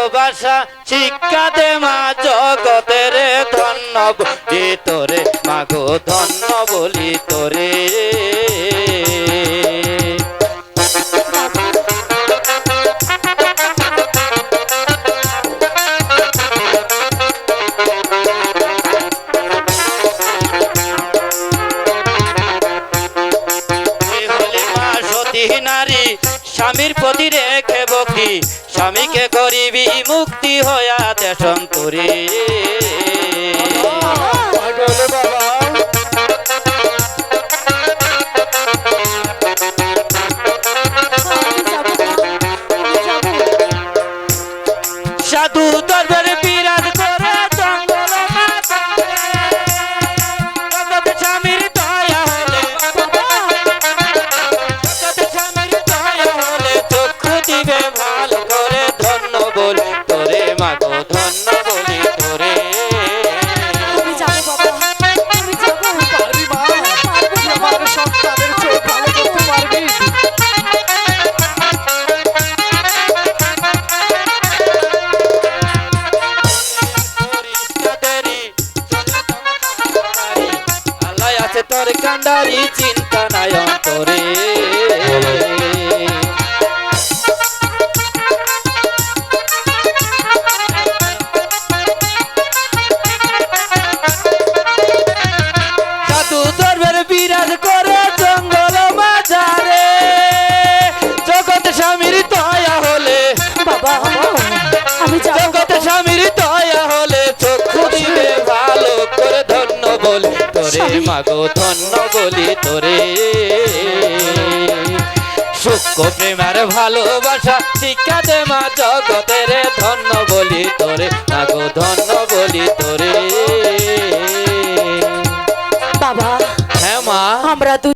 ভালোবাসা শিক্ষা দে মা জগতের ধন্য বলি তোরে মাগো ধন্য বলি তোরে নারী স্বামীর প্রতি রেখে বকি স্বামীকে করিবি মুক্তি হইয়া দেশান্তরে সাধু দরবার বিরাজ করে জঙ্গল স্বামীর দয়া হলে দিবে ভালো করে ধন্য বলি তোরে মাগো ধন্য বলি তোরে তুমি যাবো বাবা তুমি যাবো পারবি মা আমার সন্তানের চোখ ভালো করতে পারবি আল্লাহ আছে তোর কান্ডারি চিন্তা নাই অন্তরে বিরাজ করে জঙ্গল মাঝারে জগৎ স্বামীর দয়া হলে বাবা আমি জগৎ স্বামীর দয়া হলে চক্ষু দিবে ভালো করে ধন্য বলি তোরে মাগো ধন্য বলি তোরে সূক্ষ্ম প্রেমের ভালোবাসা শিক্ষা দে মা জগতের ধন্য বলি তোরে মাগো ধন্য বলি তোরে বাবা হ্যাঁ মা আমরা